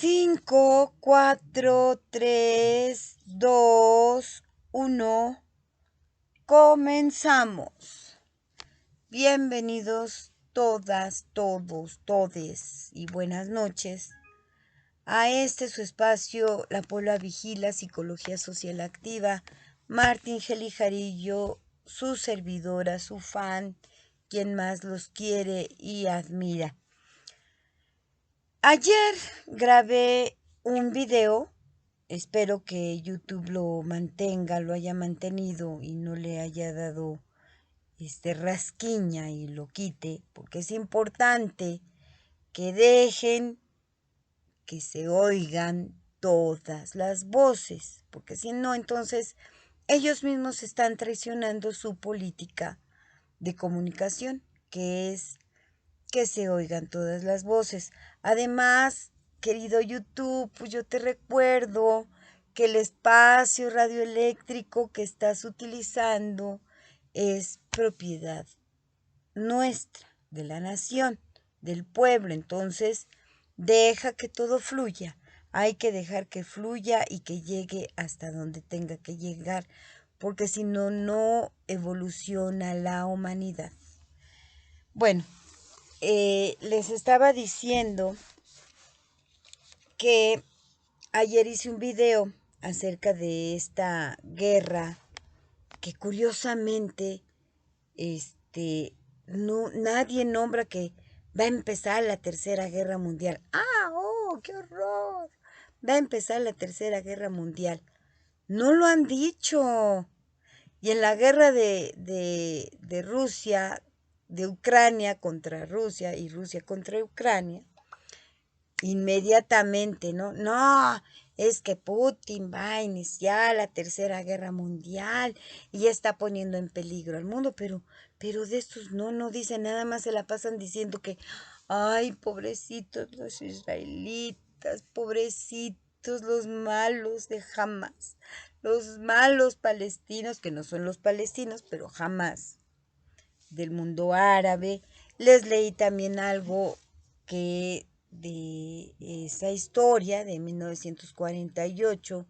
5, 4, 3, 2, 1. Comenzamos. Bienvenidos todas, todos, todes y buenas noches a su espacio La Puebla Vigila, Psicología Social Activa. Martín Gelijarillo, su servidora, su fan, quien más los quiere y admira. Ayer grabé un video, espero que YouTube lo haya mantenido y no le haya dado rasquiña y lo quite, porque es importante que dejen que se oigan todas las voces, porque si no, entonces ellos mismos están traicionando su política de comunicación, que es que se oigan todas las voces. Además, querido YouTube, pues yo te recuerdo que el espacio radioeléctrico que estás utilizando es propiedad nuestra, de la nación, del pueblo. Entonces, deja que todo fluya. Hay que dejar que fluya y que llegue hasta donde tenga que llegar, porque si no, no evoluciona la humanidad. Bueno, les estaba diciendo que ayer hice un video acerca de esta guerra que curiosamente nadie nombra que va a empezar la Tercera Guerra Mundial. ¡Oh, qué horror! Va a empezar la Tercera Guerra Mundial. No lo han dicho. Y en la guerra de Rusia, de Ucrania contra Rusia y Rusia contra Ucrania, inmediatamente, ¿no? No, es que Putin va a iniciar la Tercera Guerra Mundial y está poniendo en peligro al mundo, pero de estos no dicen, nada más se la pasan diciendo que, ay, pobrecitos los israelitas, pobrecitos los malos de Hamas, los malos palestinos, que no son los palestinos, pero Hamas, del mundo árabe. Les leí también algo que de esa historia de 1948,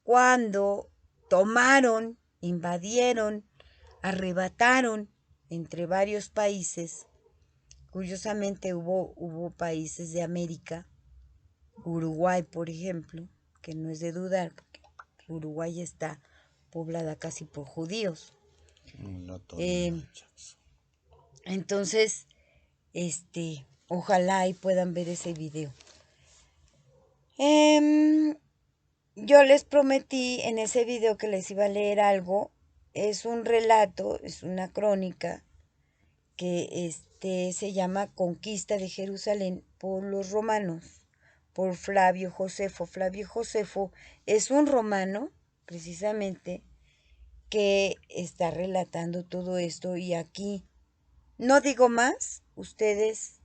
cuando tomaron, invadieron, arrebataron entre varios países. Curiosamente hubo países de América, Uruguay por ejemplo, que no es de dudar, porque Uruguay está poblada casi por judíos. Entonces, ojalá y puedan ver ese video. Yo les prometí en ese video que les iba a leer algo. Es un relato, es una crónica que se llama Conquista de Jerusalén por los romanos, por Flavio Josefo. Flavio Josefo es un romano, precisamente, que está relatando todo esto, y aquí no digo más. Ustedes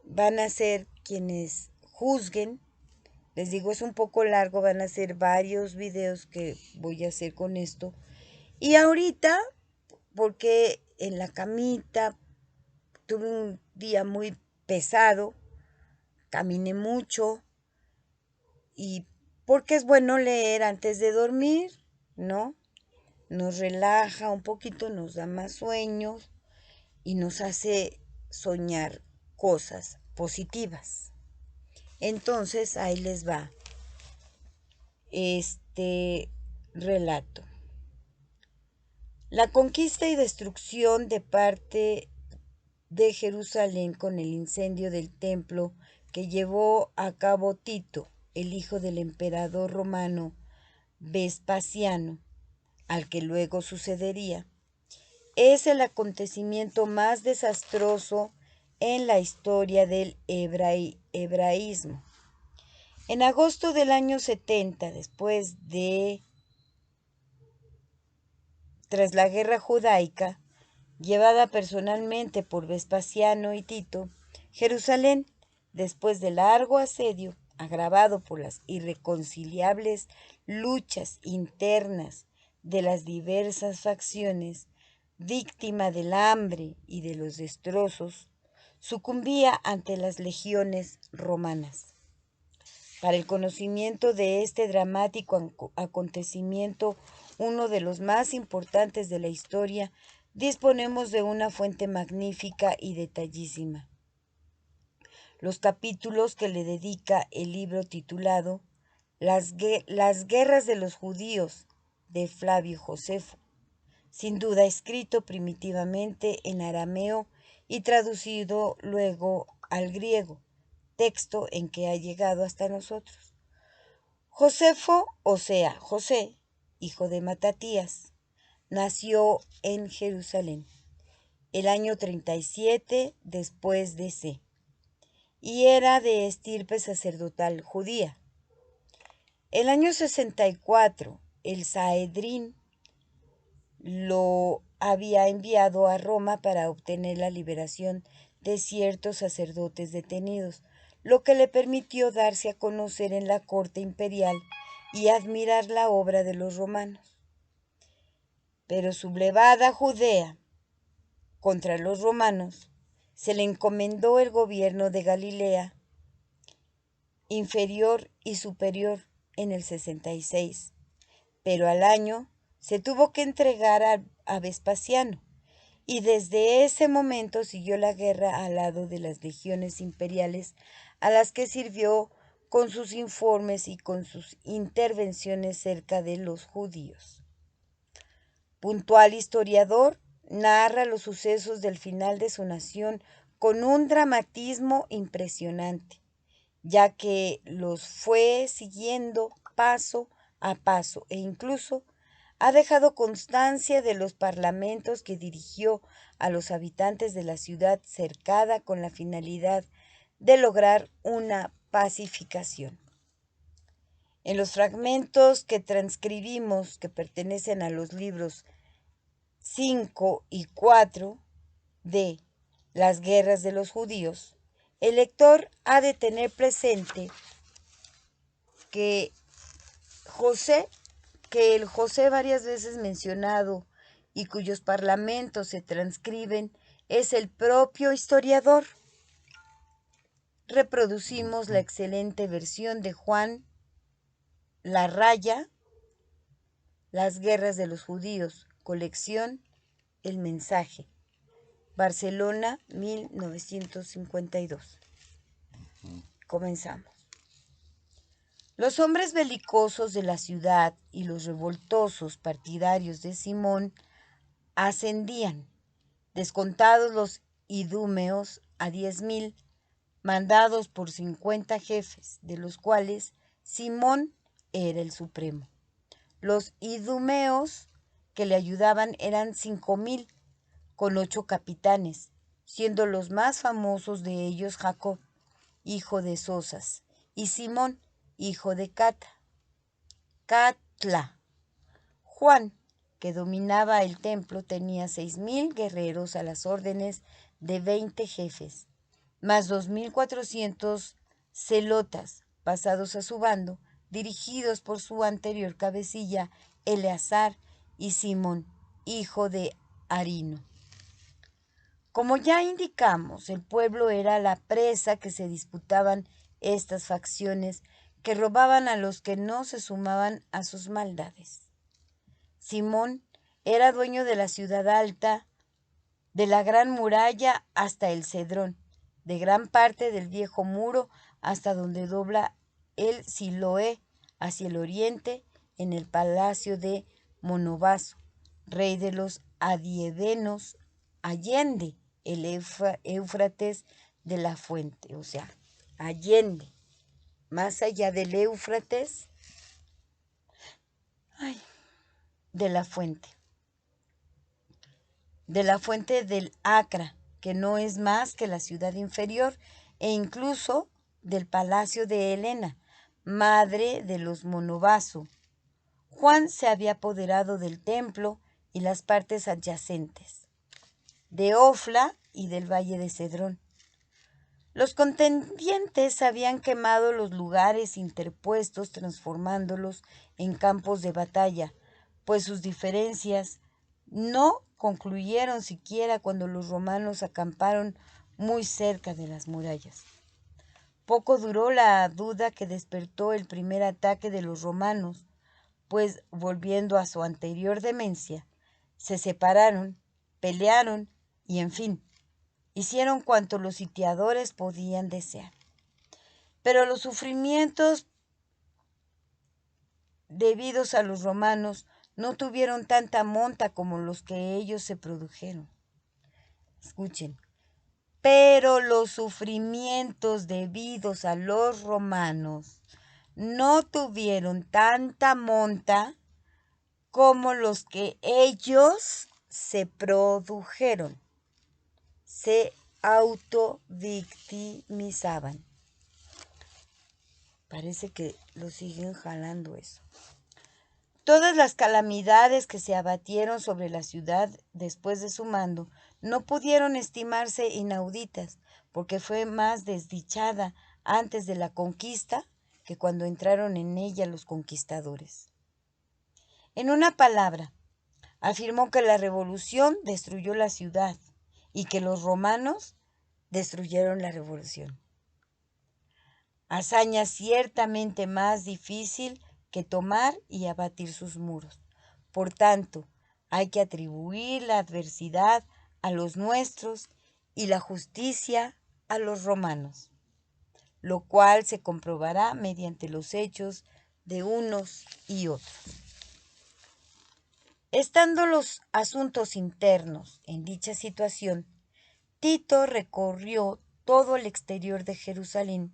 van a ser quienes juzguen. Les digo, es un poco largo, van a ser varios videos que voy a hacer con esto. Y ahorita, porque en la camita tuve un día muy pesado, caminé mucho, y porque es bueno leer antes de dormir, ¿no? Nos relaja un poquito, nos da más sueños y nos hace soñar cosas positivas. Entonces, ahí les va este relato. La conquista y destrucción de parte de Jerusalén con el incendio del templo que llevó a cabo Tito, el hijo del emperador romano Vespasiano, al que luego sucedería, es el acontecimiento más desastroso en la historia del hebraísmo. En agosto del año 70, tras la guerra judaica, llevada personalmente por Vespasiano y Tito, Jerusalén, después de largo asedio, agravado por las irreconciliables luchas internas de las diversas facciones, víctima del hambre y de los destrozos, sucumbía ante las legiones romanas. Para el conocimiento de este dramático acontecimiento, uno de los más importantes de la historia, disponemos de una fuente magnífica y detallísima. Los capítulos que le dedica el libro titulado Las guerras de los judíos de Flavio Josefo, sin duda escrito primitivamente en arameo y traducido luego al griego, texto en que ha llegado hasta nosotros. Josefo, o sea, José, hijo de Matatías, nació en Jerusalén el año 37 después de C. y era de estirpe sacerdotal judía. El año 64, el Sanedrín lo había enviado a Roma para obtener la liberación de ciertos sacerdotes detenidos, lo que le permitió darse a conocer en la corte imperial y admirar la obra de los romanos. Pero sublevada Judea contra los romanos, se le encomendó el gobierno de Galilea inferior y superior en el 66, pero al año se tuvo que entregar a Vespasiano, y desde ese momento siguió la guerra al lado de las legiones imperiales a las que sirvió con sus informes y con sus intervenciones cerca de los judíos. Puntual historiador, narra los sucesos del final de su nación con un dramatismo impresionante, ya que los fue siguiendo paso a paso e incluso ha dejado constancia de los parlamentos que dirigió a los habitantes de la ciudad cercada con la finalidad de lograr una pacificación. En los fragmentos que transcribimos, que pertenecen a los libros 5 y 4 de Las guerras de los judíos, el lector ha de tener presente que el José varias veces mencionado y cuyos parlamentos se transcriben es el propio historiador. Reproducimos la excelente versión de Juan Larraya, Las guerras de los judíos, colección El mensaje, Barcelona, 1952. Comenzamos. Los hombres belicosos de la ciudad y los revoltosos partidarios de Simón ascendían, descontados los idúmeos, a 10,000, mandados por 50 jefes, de los cuales Simón era el supremo. Los idumeos que le ayudaban eran 5,000, con 8 capitanes, siendo los más famosos de ellos Jacob, hijo de Sosas, y Simón, hijo de Catla. Juan, que dominaba el templo, tenía 6,000 guerreros a las órdenes de 20 jefes, más 2,400 celotas pasados a su bando, dirigidos por su anterior cabecilla, Eleazar, y Simón, hijo de Arino. Como ya indicamos, el pueblo era la presa que se disputaban estas facciones que robaban a los que no se sumaban a sus maldades. Simón era dueño de la ciudad alta, de la gran muralla hasta el Cedrón, de gran parte del viejo muro hasta donde dobla el Siloé hacia el oriente, en el palacio de Monobaso, rey de los Adievenos, allende el Éufrates de la fuente, o sea, allende, más allá del Éufrates, de la fuente del Acra, que no es más que la ciudad inferior, e incluso del palacio de Helena, madre de los Monobaso. Juan se había apoderado del templo y las partes adyacentes, de Ofla y del valle de Cedrón. Los contendientes habían quemado los lugares interpuestos, transformándolos en campos de batalla, pues sus diferencias no concluyeron siquiera cuando los romanos acamparon muy cerca de las murallas. Poco duró la duda que despertó el primer ataque de los romanos, pues volviendo a su anterior demencia, se separaron, pelearon y, en fin, hicieron cuanto los sitiadores podían desear. Pero los sufrimientos debidos a los romanos no tuvieron tanta monta como los que ellos se produjeron. Escuchen. Pero los sufrimientos debidos a los romanos no tuvieron tanta monta como los que ellos se produjeron. Se autovictimizaban. Parece que lo siguen jalando eso. Todas las calamidades que se abatieron sobre la ciudad después de su mando no pudieron estimarse inauditas, porque fue más desdichada antes de la conquista que cuando entraron en ella los conquistadores. En una palabra, afirmó que la revolución destruyó la ciudad y que los romanos destruyeron la revolución. Hazaña ciertamente más difícil que tomar y abatir sus muros. Por tanto, hay que atribuir la adversidad a los nuestros y la justicia a los romanos, lo cual se comprobará mediante los hechos de unos y otros. Estando los asuntos internos en dicha situación, Tito recorrió todo el exterior de Jerusalén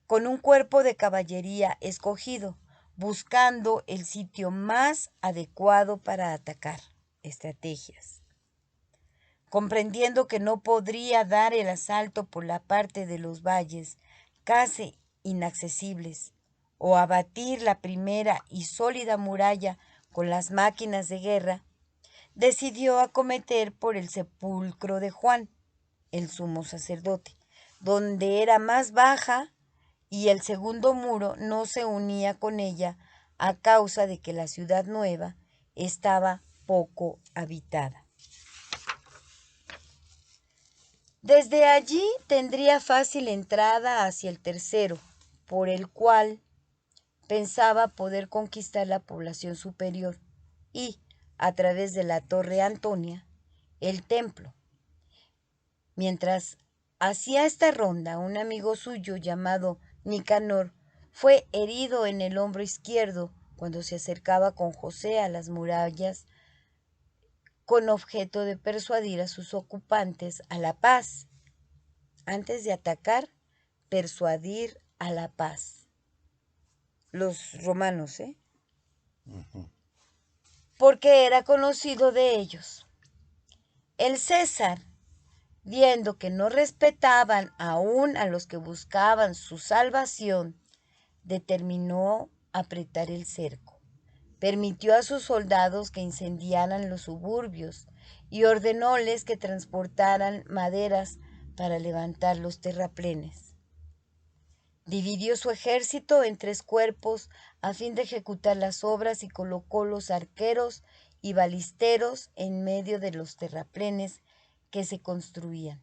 con un cuerpo de caballería escogido, buscando el sitio más adecuado para atacar. Estrategias. Comprendiendo que no podría dar el asalto por la parte de los valles casi inaccesibles, o abatir la primera y sólida muralla con las máquinas de guerra, decidió acometer por el sepulcro de Juan, el sumo sacerdote, donde era más baja y el segundo muro no se unía con ella a causa de que la ciudad nueva estaba poco habitada. Desde allí tendría fácil entrada hacia el tercero, por el cual pensaba poder conquistar la población superior y, a través de la Torre Antonia, el templo. Mientras hacía esta ronda, un amigo suyo llamado Nicanor fue herido en el hombro izquierdo cuando se acercaba con José a las murallas con objeto de persuadir a sus ocupantes a la paz. Antes de atacar, persuadir a la paz. Los romanos, porque era conocido de ellos. El César, viendo que no respetaban aún a los que buscaban su salvación, determinó apretar el cerco. Permitió a sus soldados que incendiaran los suburbios y ordenóles que transportaran maderas para levantar los terraplenes. Dividió su ejército en 3 cuerpos a fin de ejecutar las obras y colocó los arqueros y balisteros en medio de los terraplenes que se construían.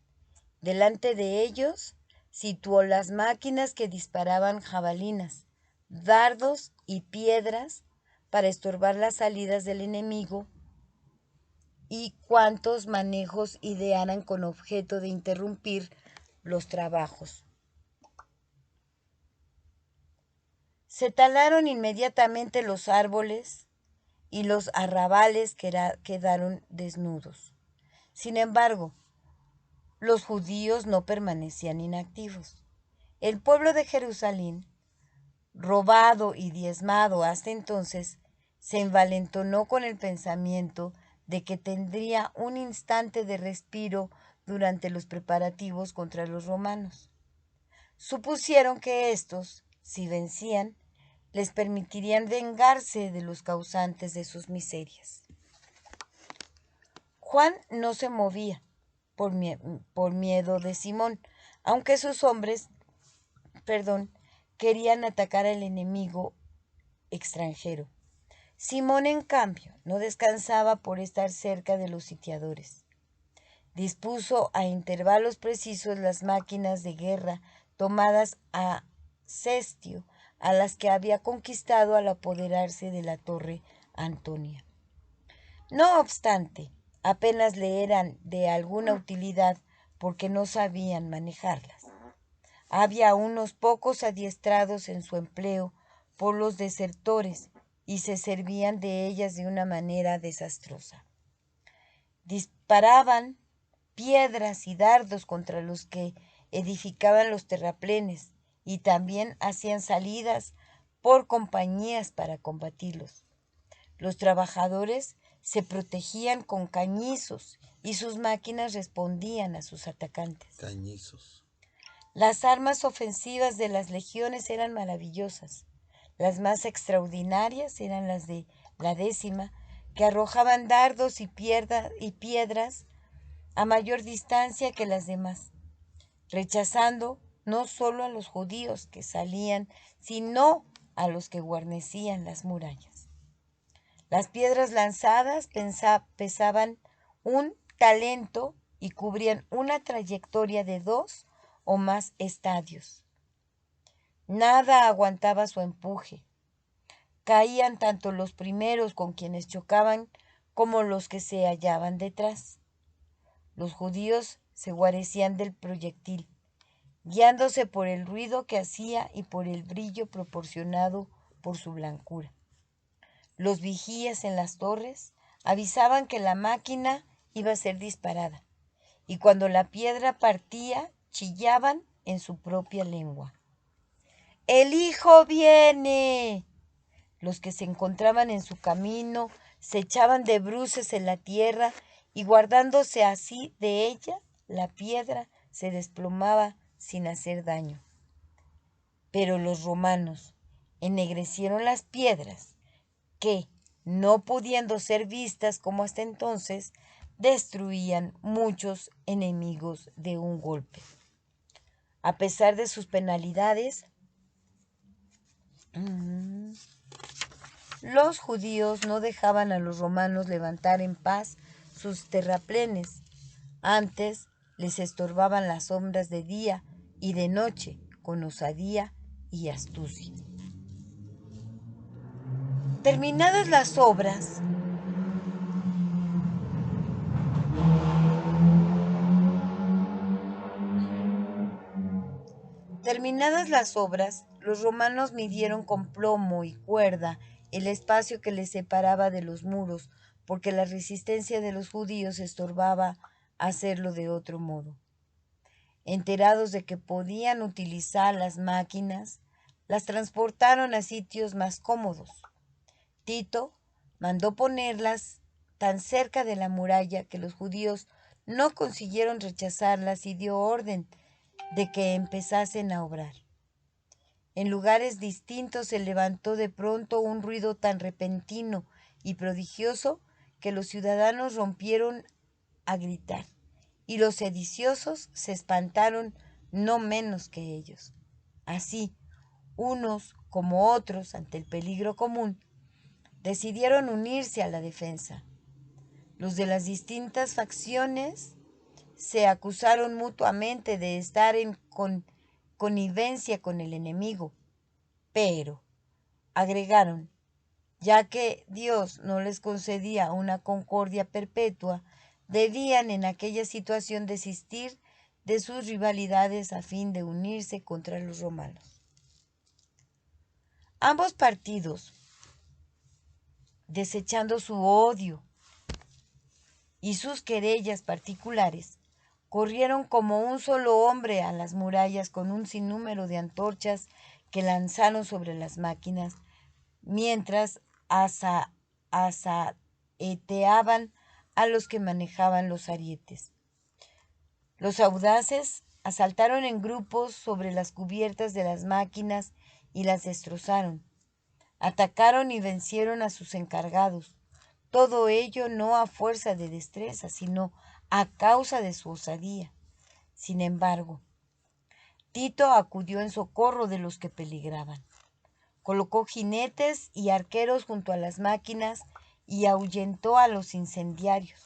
Delante de ellos situó las máquinas que disparaban jabalinas, dardos y piedras para estorbar las salidas del enemigo y cuantos manejos idearan con objeto de interrumpir los trabajos. Se talaron inmediatamente los árboles y los arrabales quedaron desnudos. Sin embargo, los judíos no permanecían inactivos. El pueblo de Jerusalén, robado y diezmado hasta entonces, se envalentonó con el pensamiento de que tendría un instante de respiro durante los preparativos contra los romanos. Supusieron que éstos, si vencían, les permitirían vengarse de los causantes de sus miserias. Juan no se movía por miedo de Simón, aunque sus hombres, querían atacar al enemigo extranjero. Simón, en cambio, no descansaba por estar cerca de los sitiadores. Dispuso a intervalos precisos las máquinas de guerra tomadas a Cestio, a las que había conquistado al apoderarse de la Torre Antonia. No obstante, apenas le eran de alguna utilidad porque no sabían manejarlas. Había unos pocos adiestrados en su empleo por los desertores y se servían de ellas de una manera desastrosa. Disparaban piedras y dardos contra los que edificaban los terraplenes y también hacían salidas por compañías para combatirlos. Los trabajadores se protegían con cañizos y sus máquinas respondían a sus atacantes. Cañizos. Las armas ofensivas de las legiones eran maravillosas. Las más extraordinarias eran las de la 10ª, que arrojaban dardos y piedras a mayor distancia que las demás, rechazando no solo a los judíos que salían, sino a los que guarnecían las murallas. Las piedras lanzadas pesaban un talento y cubrían una trayectoria de 2 o más estadios. Nada aguantaba su empuje. Caían tanto los primeros con quienes chocaban como los que se hallaban detrás. Los judíos se guarecían del proyectil, guiándose por el ruido que hacía y por el brillo proporcionado por su blancura. Los vigías en las torres avisaban que la máquina iba a ser disparada, y cuando la piedra partía, chillaban en su propia lengua. ¡El hijo viene! Los que se encontraban en su camino se echaban de bruces en la tierra y guardándose así de ella, la piedra se desplomaba sin hacer daño. Pero los romanos ennegrecieron las piedras que, no pudiendo ser vistas como hasta entonces, destruían muchos enemigos de un golpe. A pesar de sus penalidades, los judíos no dejaban a los romanos levantar en paz sus terraplenes. Antes les estorbaban las sombras de día y de noche con osadía y astucia. Terminadas las obras, los romanos midieron con plomo y cuerda el espacio que les separaba de los muros, porque la resistencia de los judíos estorbaba hacerlo de otro modo. Enterados de que podían utilizar las máquinas, las transportaron a sitios más cómodos. Tito mandó ponerlas tan cerca de la muralla que los judíos no consiguieron rechazarlas y dio orden de que empezasen a obrar. En lugares distintos se levantó de pronto un ruido tan repentino y prodigioso que los ciudadanos rompieron a gritar, y los sediciosos se espantaron no menos que ellos. Así, unos como otros, ante el peligro común, decidieron unirse a la defensa. Los de las distintas facciones se acusaron mutuamente de estar en connivencia con el enemigo, pero agregaron, ya que Dios no les concedía una concordia perpetua, debían en aquella situación desistir de sus rivalidades a fin de unirse contra los romanos. Ambos partidos, desechando su odio y sus querellas particulares, corrieron como un solo hombre a las murallas con un sinnúmero de antorchas que lanzaron sobre las máquinas, mientras asaeteaban a los que manejaban los arietes. Los audaces asaltaron en grupos sobre las cubiertas de las máquinas y las destrozaron. Atacaron y vencieron a sus encargados. Todo ello no a fuerza de destreza, sino a causa de su osadía. Sin embargo, Tito acudió en socorro de los que peligraban. Colocó jinetes y arqueros junto a las máquinas y ahuyentó a los incendiarios.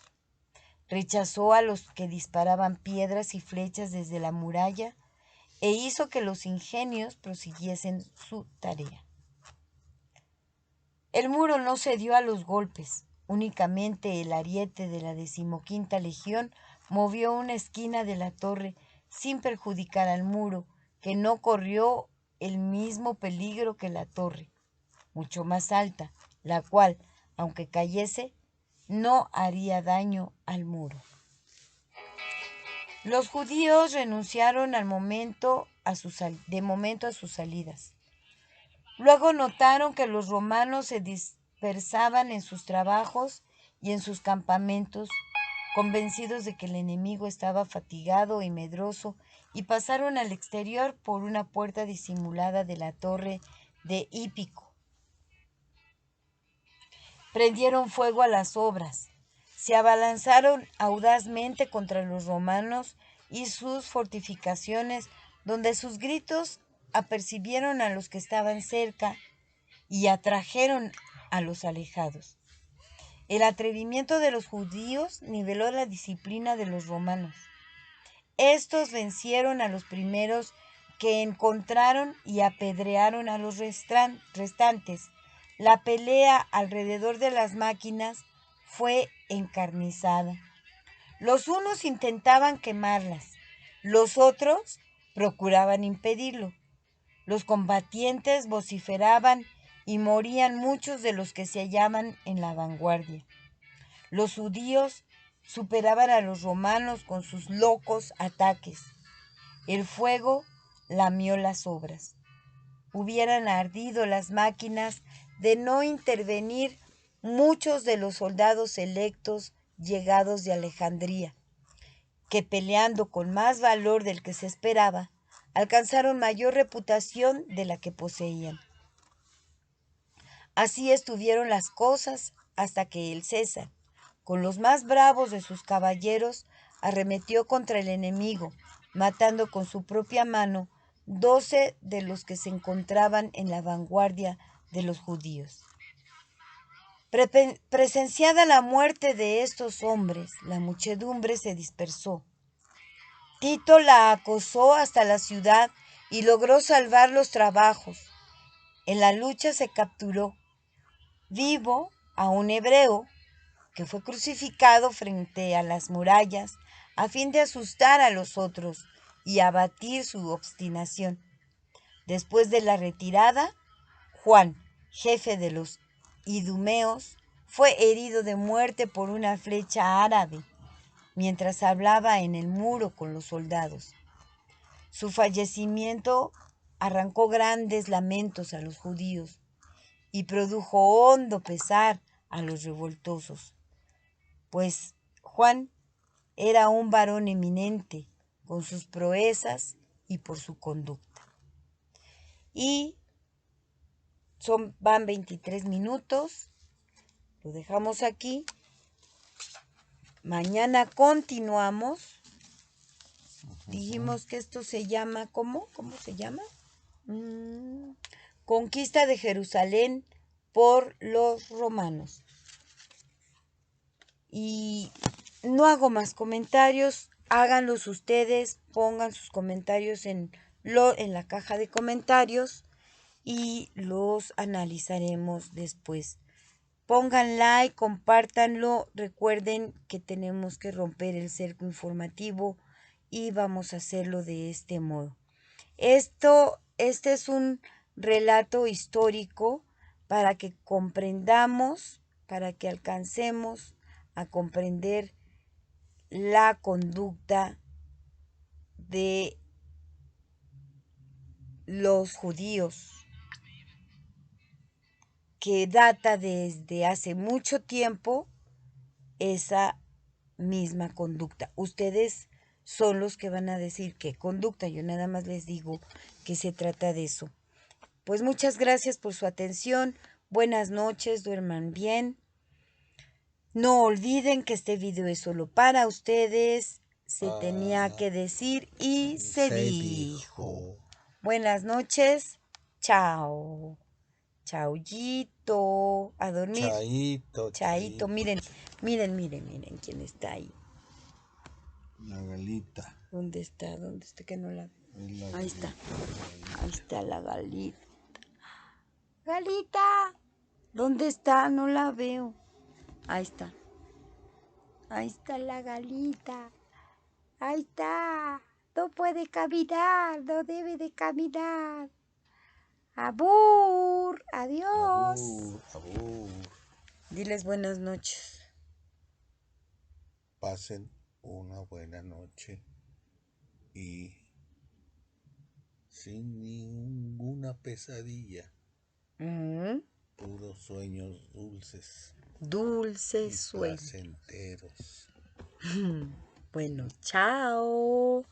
Rechazó a los que disparaban piedras y flechas desde la muralla e hizo que los ingenios prosiguiesen su tarea. El muro no cedió a los golpes. Únicamente el ariete de la 15ª Legión movió una esquina de la torre sin perjudicar al muro, que no corrió el mismo peligro que la torre, mucho más alta, la cual, aunque cayese, no haría daño al muro. Los judíos renunciaron de momento a sus salidas. Luego notaron que los romanos se dispersaban en sus trabajos y en sus campamentos, convencidos de que el enemigo estaba fatigado y medroso, y pasaron al exterior por una puerta disimulada de la torre de Hípico. Prendieron fuego a las obras, se abalanzaron audazmente contra los romanos y sus fortificaciones, donde sus gritos apercibieron a los que estaban cerca y atrajeron a los alejados. El atrevimiento de los judíos niveló la disciplina de los romanos. Estos vencieron a los primeros que encontraron y apedrearon a los restantes. La pelea alrededor de las máquinas fue encarnizada. Los unos intentaban quemarlas, los otros procuraban impedirlo. Los combatientes vociferaban y morían muchos de los que se hallaban en la vanguardia. Los judíos superaban a los romanos con sus locos ataques. El fuego lamió las obras. Hubieran ardido las máquinas de no intervenir muchos de los soldados electos llegados de Alejandría, que peleando con más valor del que se esperaba, alcanzaron mayor reputación de la que poseían. Así estuvieron las cosas hasta que el César, con los más bravos de sus caballeros, arremetió contra el enemigo, matando con su propia mano 12 de los que se encontraban en la vanguardia de los judíos. Presenciada la muerte de estos hombres, la muchedumbre se dispersó. Tito la acosó hasta la ciudad y logró salvar los trabajos. En la lucha se capturó vivo a un hebreo que fue crucificado frente a las murallas a fin de asustar a los otros y abatir su obstinación. Después de la retirada, Juan, jefe de los idumeos, fue herido de muerte por una flecha árabe mientras hablaba en el muro con los soldados. Su fallecimiento arrancó grandes lamentos a los judíos y produjo hondo pesar a los revoltosos, pues Juan era un varón eminente con sus proezas y por su conducta. Y van 23 minutos, lo dejamos aquí. Mañana continuamos. Dijimos que esto se llama, ¿cómo se llama? Conquista de Jerusalén por los romanos. Y no hago más comentarios, háganlos ustedes, pongan sus comentarios en la caja de comentarios y los analizaremos después. Pongan like, compártanlo, recuerden que tenemos que romper el cerco informativo y vamos a hacerlo de este modo. Este es un relato histórico para que comprendamos, para que alcancemos a comprender la conducta de los judíos, que data desde hace mucho tiempo esa misma conducta. Ustedes son los que van a decir qué conducta, yo nada más les digo que se trata de eso. Pues muchas gracias por su atención, buenas noches, duerman bien. No olviden que este video es solo para ustedes, se tenía que decir y se dijo. Buenas noches, chao. Chaullito, a dormir. Chaito, Chaito, miren quién está ahí. La galita. ¿Dónde está? ¿Dónde está? Que no la veo. Es la Ahí galita, está. la galita. Ahí está la galita. Galita. ¿Dónde está? No la veo. Ahí está. Ahí está la galita. Ahí está. No puede caminar. No debe de caminar. Abur. Adiós. Abur, abur. Diles buenas noches. Pasen una buena noche y sin ninguna pesadilla. Puros sueños dulces Dulce y sueño. placenteros. Bueno, chao.